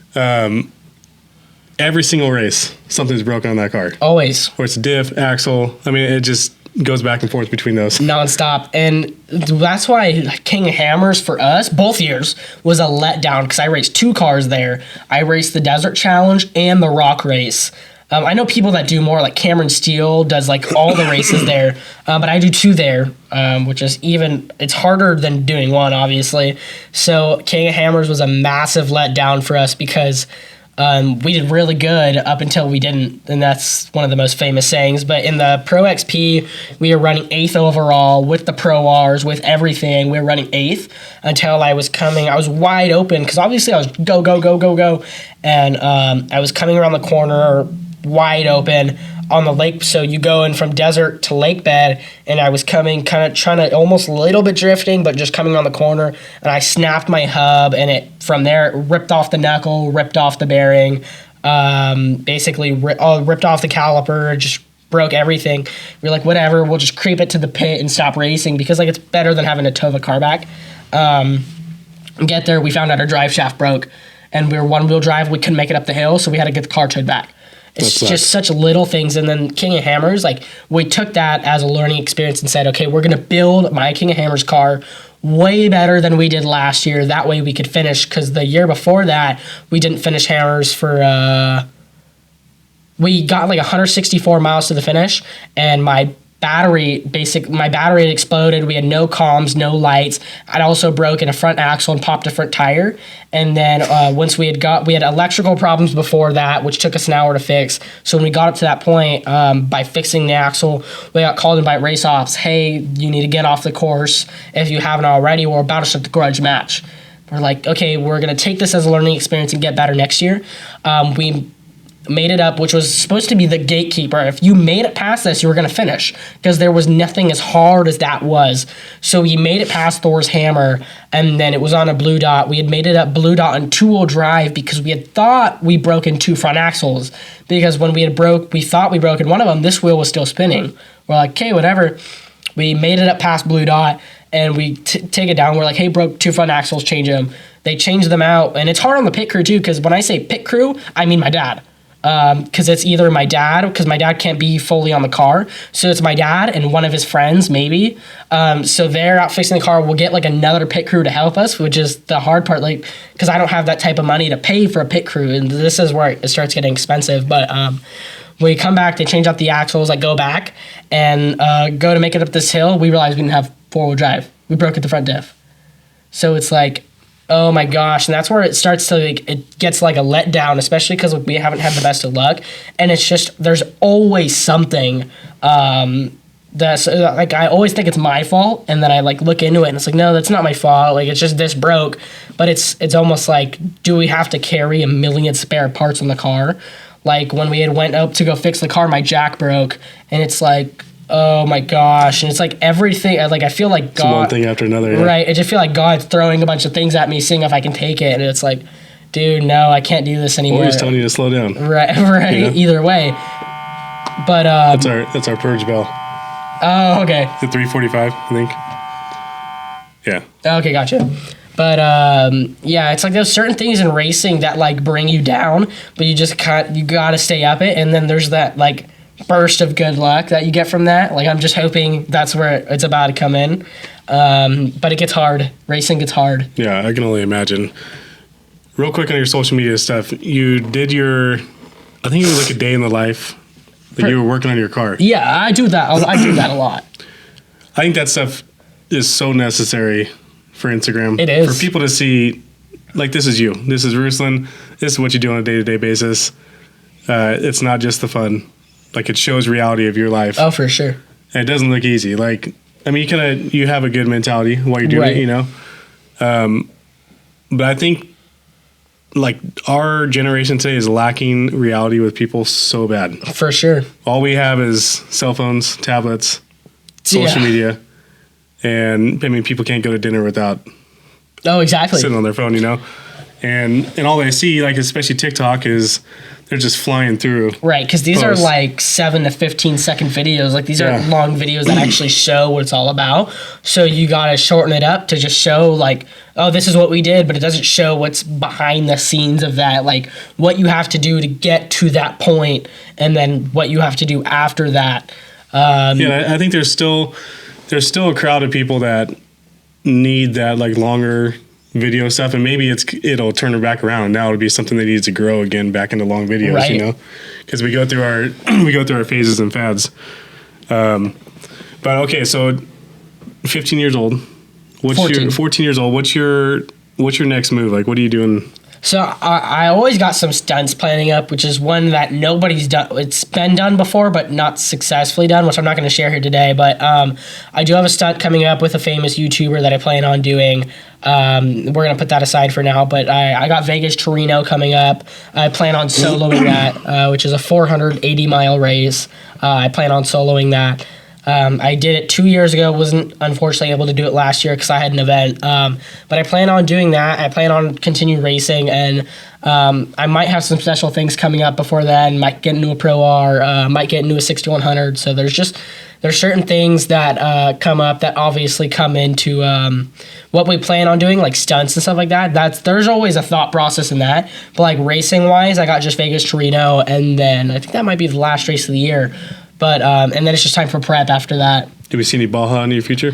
Every single race, something's broken on that car. Always. Or it's diff, axle. I mean, it just goes back and forth between those. Nonstop. And that's why King of Hammers for us, both years, was a letdown, because I raced two cars there. I raced the Desert Challenge and the Rock Race. I know people that do more, like Cameron Steele does like all the races there, but I do two there, which is it's harder than doing one, obviously. So King of Hammers was a massive letdown for us, because we did really good up until we didn't, and that's one of the most famous sayings. But in the Pro XP, we were running 8th overall with the Pro Rs, with everything. We were running 8th until I was wide open, because obviously I was go, and I was coming around the corner wide open on the lake. So you go in from desert to lake bed, and I was coming kind of trying to almost a little bit drifting, but just coming on the corner, and I snapped my hub, and it ripped off the knuckle, ripped off the bearing, basically ripped off the caliper, just broke everything. We're like, whatever, we'll just creep it to the pit and stop racing, because like it's better than having to tow the car back. Get there, we found out our drive shaft broke, and we were one-wheel drive, we couldn't make it up the hill, so we had to get the car towed back. It's just such little things. And then King of Hammers, like we took that as a learning experience and said, okay, we're going to build my King of Hammers car way better than we did last year. That way we could finish, because the year before that, we didn't finish Hammers for, we got like 164 miles to the finish, and my my battery had exploded. We had no comms, no lights. I'd also broken a front axle and popped a front tire. And then once we had electrical problems before that, which took us an hour to fix. So when we got up to that point, by fixing the axle, we got called in by race ops. Hey, you need to get off the course if you haven't already. We're about to start the grudge match. We're like, okay, we're going to take this as a learning experience and get better next year. We made it up, which was supposed to be the gatekeeper. If you made it past this, you were going to finish, because there was nothing as hard as that was. So we made it past Thor's hammer, and then it was on a blue dot. We had made it up blue dot on two-wheel drive because we had thought we broken two front axles, because when we thought we broken one of them, this wheel was still spinning. We're like, okay, whatever. We made it up past blue dot, and we take it down. We're like, hey, broke two front axles, change them. They changed them out, and it's hard on the pit crew too, because when I say pit crew, I mean my dad. Because it's either my dad, because my dad can't be fully on the car, so it's my dad and one of his friends maybe. So they're out fixing the car. We'll get like another pit crew to help us, which is the hard part, like, because I don't have that type of money to pay for a pit crew, and this is where it starts getting expensive. But when we come back, they change out the axles. I go back and go to make it up this hill. We realize we didn't have four-wheel drive. We broke at the front diff. So it's like, oh my gosh, and that's where it starts to, like, it gets like a letdown, especially because we haven't had the best of luck, and it's just, there's always something that's, like, I always think it's my fault, and then I, like, look into it, and it's like, no, that's not my fault, like, it's just this broke, but it's almost like, do we have to carry a million spare parts in the car? Like, when we had went up to go fix the car, my jack broke, and it's like, oh my gosh, and it's like everything, like, I feel like God, one thing after another, yeah. Right, I just feel like God's throwing a bunch of things at me, seeing if I can take it, and it's like, dude, no, I can't do this anymore. Or he's telling you to slow down. Right, you know? Either way. But that's our purge bell. Oh, okay. It's at 3:45, I think. Yeah. Okay, gotcha. But yeah, it's like those certain things in racing that, like, bring you down, but you just you gotta stay up it, and then there's that, like, burst of good luck that you get from that. Like, I'm just hoping that's where it's about to come in. But it gets hard. Racing gets hard. Yeah, I can only imagine. Real quick on your social media stuff, you did I think it was like a day in the life that you were working on your car. Yeah, I do that. I do that a lot. I think that stuff is so necessary for Instagram. It is. For people to see, like, this is you. This is Ruslan. This is what you do on a day-to-day basis. It's not just the fun. Like, it shows reality of your life. Oh, for sure. And it doesn't look easy. Like, I mean, you have a good mentality while you're doing it, you know? But I think, like, our generation today is lacking reality with people so bad. For sure. All we have is cell phones, tablets, social media. And, I mean, people can't go to dinner without sitting on their phone, you know? And all they see, like, especially TikTok, is they're just flying through. Right, because these are like 7 to 15 second videos. Like, these are long videos that actually show what it's all about. So you got to shorten it up to just show, like, oh, this is what we did, but it doesn't show what's behind the scenes of that, like what you have to do to get to that point, and then what you have to do after that. I think there's still a crowd of people that need that, like, longer video stuff, and maybe it'll turn it back around. Now it'll be something that needs to grow again back into long videos, you know, because we go through our phases and fads. But okay, so 15 years old. 14 years old. What's your next move? Like, what are you doing? So I always got some stunts planning up, which is one that nobody's done. It's been done before, but not successfully done, which I'm not going to share here today. But I do have a stunt coming up with a famous YouTuber that I plan on doing. We're going to put that aside for now. But I got Vegas to Reno coming up. I plan on soloing that, which is a 480-mile race. I plan on soloing that. I did it 2 years ago, wasn't unfortunately able to do it last year because I had an event. But I plan on doing that. I plan on continuing racing, and I might have some special things coming up before then. Might get into a Pro R, might get into a 6100. So there's certain things that come up that obviously come into what we plan on doing, like stunts and stuff like that. There's always a thought process in that. But like racing wise, I got just Vegas to Reno, and then I think that might be the last race of the year. But and then it's just time for prep after that. Do we see any Baja in your future?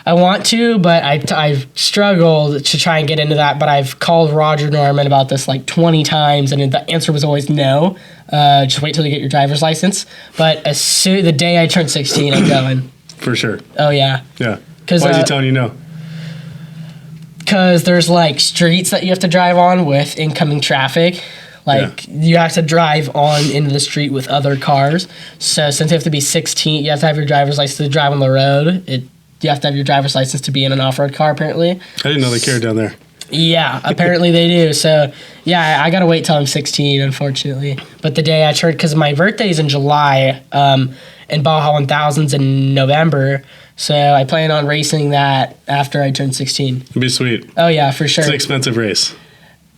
I want to, but I've struggled to try and get into that. But I've called Roger Norman about this like 20 times, and the answer was always no. Just wait till you get your driver's license. But the day I turn 16, I'm going. For sure. Oh, yeah. Yeah. Why is he telling you no? Because there's like streets that you have to drive on with incoming traffic. Like, you have to drive on into the street with other cars. So since you have to be 16, you have to have your driver's license to drive on the road. You have to have your driver's license to be in an off-road car, apparently. I didn't know they cared down there. Yeah, apparently they do. So, yeah, I got to wait till I'm 16, unfortunately. But the day I turned, because my birthday's in July, and Baja 1000's in November. So I plan on racing that after I turn 16. It'd be sweet. Oh, yeah, for sure. It's an expensive race.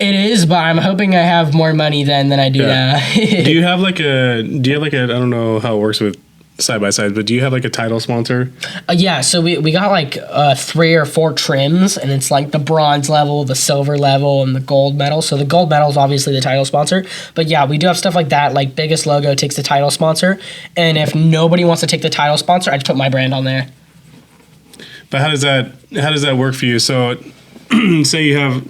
It is, but I'm hoping I have more money then than I do now. Do you have like a, I don't know how it works with side-by-sides, but do you have like a title sponsor? Yeah, so we got like 3 or 4 trims, and it's like the bronze level, the silver level, and the gold medal. So the gold medal is obviously the title sponsor. But yeah, we do have stuff like that, like Biggest Logo takes the title sponsor. And if nobody wants to take the title sponsor, I just put my brand on there. But how does that work for you? So say you have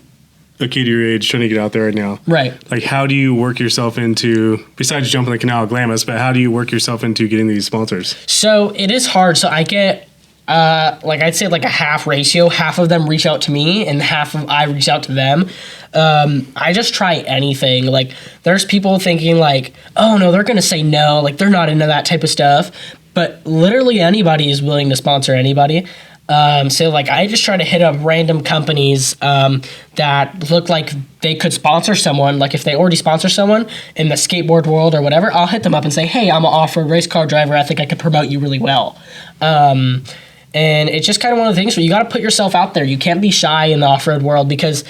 a kid your age trying to get out there right now. Right. Like, how do you work yourself into, besides jumping the canal GLAMIS, but how do you work yourself into getting these sponsors? So it is hard. So I get, I'd say like a half ratio. Half of them reach out to me and half of I reach out to them. I just try anything. Like, there's people thinking like, oh no, they're going to say no. Like, they're not into that type of stuff. But literally anybody is willing to sponsor anybody. So like I just try to hit up random companies that look like they could sponsor someone. Like if they already sponsor someone in the skateboard world or whatever, I'll hit them up and say, hey, I'm an off-road race car driver. I think I could promote you really well. And it's just kind of one of the things where you got to put yourself out there. You can't be shy in the off-road world because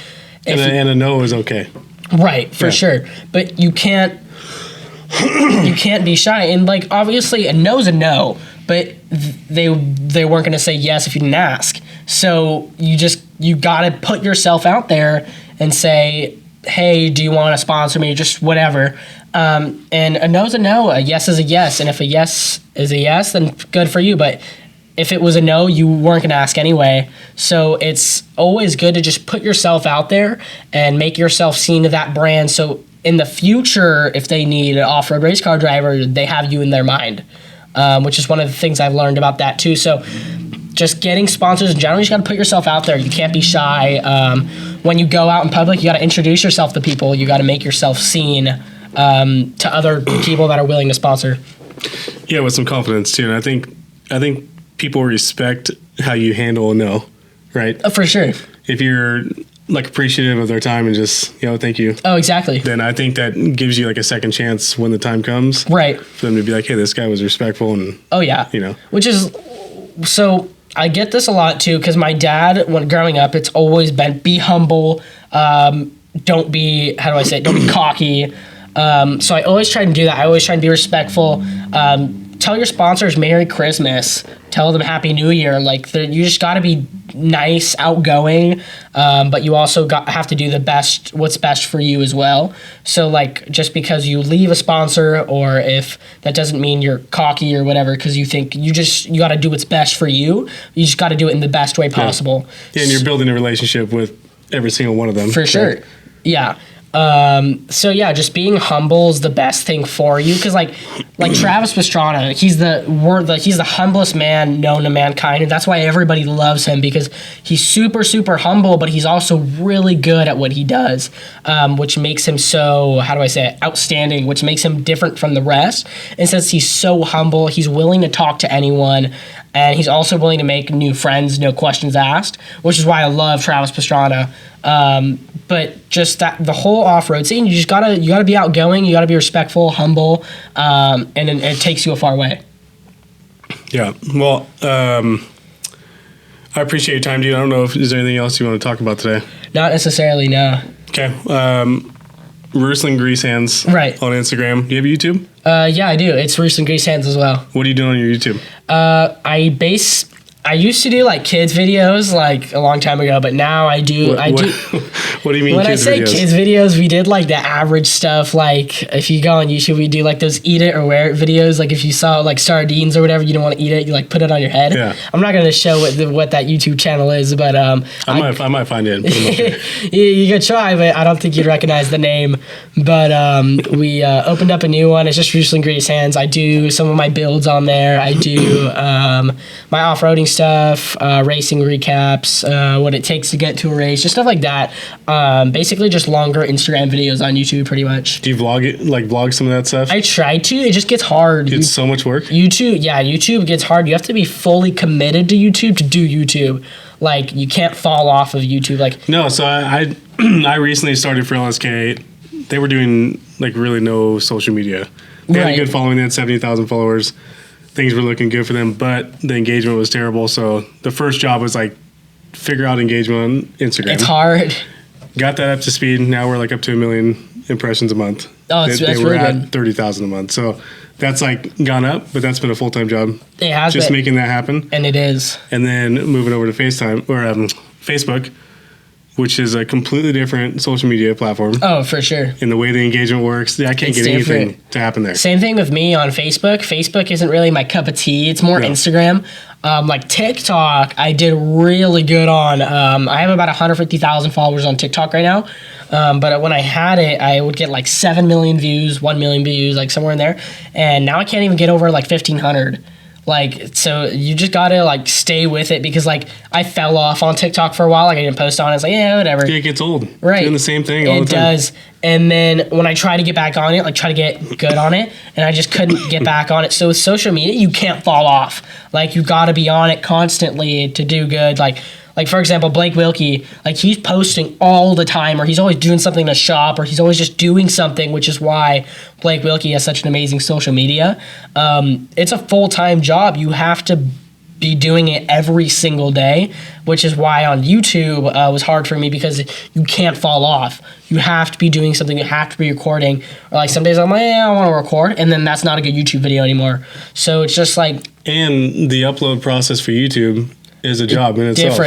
and a no is okay. Right, for sure. But you can't be shy. And like obviously a no's a no. But they weren't going to say yes if you didn't ask. So you got to put yourself out there and say, hey, do you want to sponsor me? Just whatever. And a no's a no, a yes is a yes. And if a yes is a yes, then good for you. But if it was a no, you weren't going to ask anyway. So it's always good to just put yourself out there and make yourself seen to that brand. So in the future, if they need an off-road race car driver, they have you in their mind. Which is one of the things I've learned about that too. So just getting sponsors in general, you just got to put yourself out there. You can't be shy. When you go out in public, you got to introduce yourself to people. You got to make yourself seen to other people that are willing to sponsor. Yeah, with some confidence too. And I think people respect how you handle a no, right? For sure. If you're like appreciative of their time and just, thank you. Oh, exactly. Then I think that gives you like a second chance when the time comes. Right. For them to be like, hey, this guy was respectful and oh yeah. Which is so I get this a lot too, because my dad, when growing up, it's always been be humble, don't be cocky. So I always try to do that. I always try to be respectful. Tell your sponsors Merry Christmas. Tell them Happy New Year. Like you just got to be nice, outgoing, but you also have to do what's best for you as well. So like just because you leave a sponsor, or if that doesn't mean you're cocky or whatever, because you think you got to do what's best for you. You just got to do it in the best way possible. Yeah, and you're building a relationship with every single one of them. For sure. Right? Yeah. So yeah, just being humble is the best thing for you. Cause like Travis Pastrana, he's the humblest man known to mankind. And that's why everybody loves him, because he's super, super humble, but he's also really good at what he does. Which makes him so, outstanding, which makes him different from the rest. And since he's so humble, he's willing to talk to anyone. And he's also willing to make new friends, no questions asked, which is why I love Travis Pastrana. But just that the whole off-road scene, you gotta be outgoing, you gotta be respectful, humble, and it takes you a far way. Yeah. Well, I appreciate your time, dude. I don't know if there's anything else you want to talk about today. Not necessarily, no. Okay. Ruslan Greasehandz. Right. On Instagram. Do you have YouTube? Yeah, I do. It's Rusland Greasehandz as well. What are you doing on your YouTube? I base I used to do like kids videos like a long time ago, but now I do. What do you mean? When kids I say videos? kids videos, we did like the average stuff. Like if you go on YouTube, we do like those eat it or wear it videos. Like if you saw like sardines or whatever, you don't want to eat it, you like put it on your head. Yeah. I'm not gonna show what that YouTube channel is, but I might find it. And put them up here. you could try, but I don't think you'd recognize the name. But we opened up a new one. It's just Ruslan Greasehandz. I do some of my builds on there. I do my off-roading stuff, racing recaps, what it takes to get to a race, just stuff like that. Basically just longer Instagram videos on YouTube pretty much. Do you vlog some of that stuff? I try to. It just gets hard. It's so much work. YouTube gets hard. You have to be fully committed to YouTube to do YouTube. Like you can't fall off of YouTube. Like no, so I I recently started for LSK. They were doing like really no social media. They had a good following. They had 70,000 followers. Things were looking good for them, but the engagement was terrible. So the first job was like figure out engagement on Instagram. It's hard. Got that up to speed. Now we're like up to 1 million impressions a month. Oh, that's they were really at good. 30,000 a month. So that's like gone up, but that's been a full-time job. It has just been. making that happen. And it is. And then moving over to FaceTime or Facebook, which is a completely different social media platform. Oh, for sure. And the way the engagement works, I can't get anything to happen there. Same thing with me on Facebook. Facebook isn't really my cup of tea. It's more Instagram. Like TikTok, I did really good on. I have about 150,000 followers on TikTok right now. But when I had it, I would get like 7 million views, 1 million views, like somewhere in there. And now I can't even get over like 1,500. Like, so you just gotta like stay with it because like I fell off on TikTok for a while. Like I didn't post on it. It's like, yeah, whatever. Yeah, it gets old. Right. Doing the same thing all the time. It does. And then when I try to get back on it, like try to get good on it, and I just couldn't get back on it. So with social media, you can't fall off. Like you gotta be on it constantly to do good. Like for example, Blake Wilkie, like he's posting all the time, or he's always doing something in the shop, or he's always just doing something, which is why Blake Wilkie has such an amazing social media. It's a full-time job. You have to be doing it every single day, which is why on YouTube was hard for me because you can't fall off. You have to be doing something. You have to be recording. Or like some days I'm like, I want to record, and then that's not a good YouTube video anymore. So it's just like... And the upload process for YouTube is a job in itself.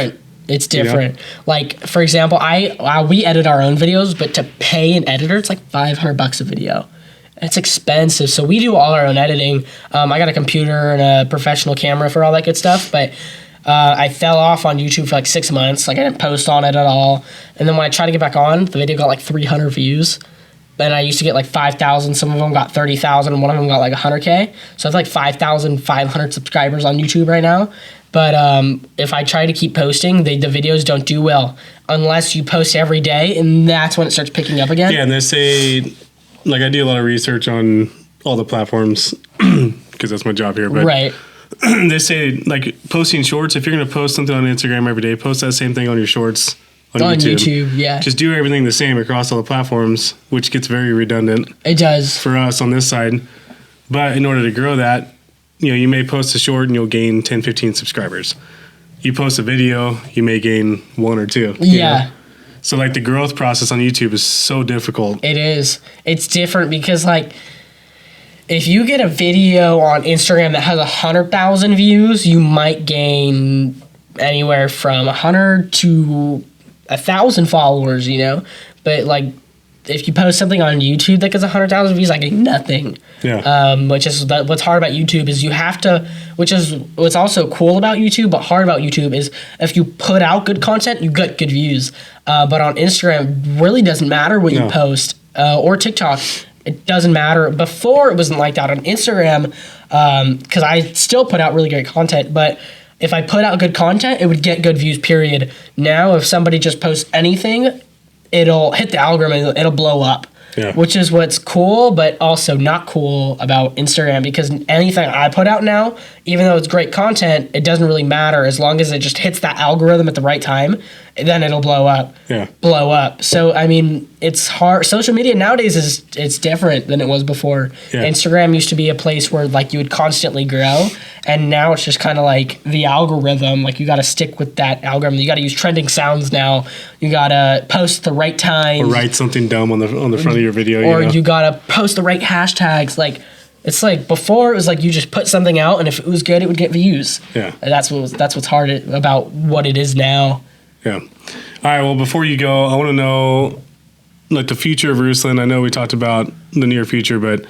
It's different. You know? Like, for example, we edit our own videos, but to pay an editor, it's like $500 a video. It's expensive, so we do all our own editing. I got a computer and a professional camera for all that good stuff, but I fell off on YouTube for like 6 months. Like, I didn't post on it at all. And then when I tried to get back on, the video got like 300 views. And I used to get like 5,000. Some of them got 30,000, and one of them got like 100K. So I have like 5,500 subscribers on YouTube right now. But if I try to keep posting, the videos don't do well unless you post every day, and that's when it starts picking up again. Yeah, and they say, like I do a lot of research on all the platforms because that's my job here. But right. They say, like, posting shorts, if you're going to post something on Instagram every day, post that same thing on your shorts on YouTube. Yeah. Just do everything the same across all the platforms, which gets very redundant. It does. For us on this side. But in order to grow that, you know, you may post a short and you'll gain 10, 15 subscribers. You post a video, you may gain 1 or 2. Yeah. Know? So, like, the growth process on YouTube is so difficult. It is. It's different because, like, if you get a video on Instagram that has 100,000 views, you might gain anywhere from 100 to 1,000 followers, you know? But, like, if you post something on YouTube that gets 100,000 views, I get nothing. Yeah. Which is what's hard about YouTube is you have to, which is what's also cool about YouTube, but hard about YouTube is if you put out good content, you get good views. But on Instagram, it really doesn't matter what you post, or TikTok. It doesn't matter. Before, it wasn't like that on Instagram, because I still put out really great content, but if I put out good content, it would get good views, period. Now, if somebody just posts anything, it'll hit the algorithm, it'll blow up. Yeah. Which is what's cool, but also not cool about Instagram, because anything I put out now, even though it's great content, it doesn't really matter as long as it just hits that algorithm at the right time, then it'll blow up. Yeah. Blow up. So, I mean, it's hard. Social media nowadays it's different than it was before. Yeah. Instagram used to be a place where, like, you would constantly grow, and now it's just kind of like the algorithm. Like, you got to stick with that algorithm. You got to use trending sounds now. You got to post the right time. Or write something dumb on the front of your video. Or you got to post the right hashtags. Like, It's like before it was like you just put something out and if it was good, it would get views. Yeah. And that's what's hard about what it is now. Yeah. All right. Well, before you go, I want to know like the future of Ruslan. I know we talked about the near future, but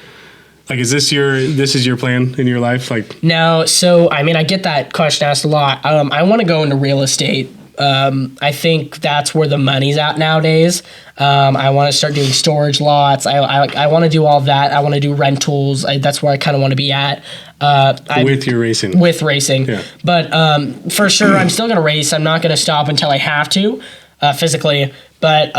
like, is this your plan in your life? Like, no. So, I mean, I get that question asked a lot. I want to go into real estate. I think that's where the money's at nowadays. I want to start doing storage lots. I want to do all of that. I want to do rentals. That's where I kind of want to be at. With your racing. With racing. Yeah. But for sure, I'm still going to race. I'm not going to stop until I have to physically. But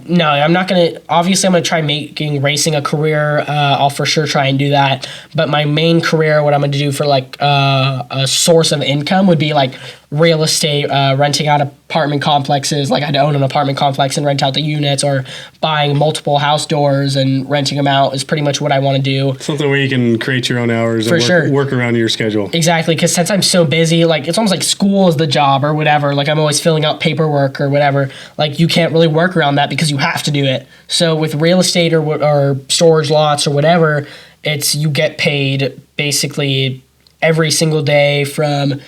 no, I'm not going to. Obviously, I'm going to try making racing a career. I'll for sure try and do that. But my main career, what I'm going to do for like a source of income would be like real estate, renting out apartment complexes. Like I'd own an apartment complex and rent out the units, or buying multiple house doors and renting them out is pretty much what I want to do. Something where you can create your own hours For and sure. work around your schedule. Exactly, because since I'm so busy, like it's almost like school is the job or whatever. Like I'm always filling out paperwork or whatever. Like you can't really work around that because you have to do it. So with real estate or storage lots or whatever, it's you get paid basically every single day from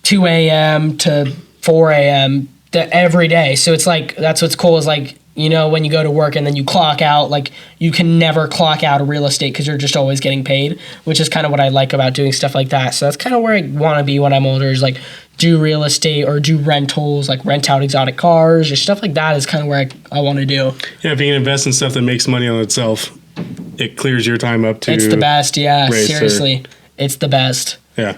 2 a.m. to 4 a.m. Every day. So it's like that's what's cool is like, you know, when you go to work and then you clock out, like you can never clock out of real estate because you're just always getting paid, which is kind of what I like about doing stuff like that. So that's kind of where I want to be when I'm older is like do real estate or do rentals, like rent out exotic cars or stuff like that is kind of where I want to do. Yeah, if you can invest in stuff that makes money on itself, it clears your time up to It's the best, yeah, race seriously. It's the best. Yeah.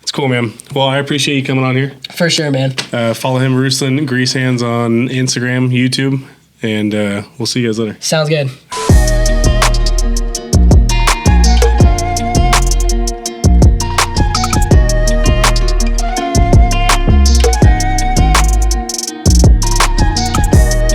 It's cool, man. Well, I appreciate you coming on here. For sure, man. Follow him, Ruslan Greasehandz, on Instagram, YouTube, and we'll see you guys later. Sounds good.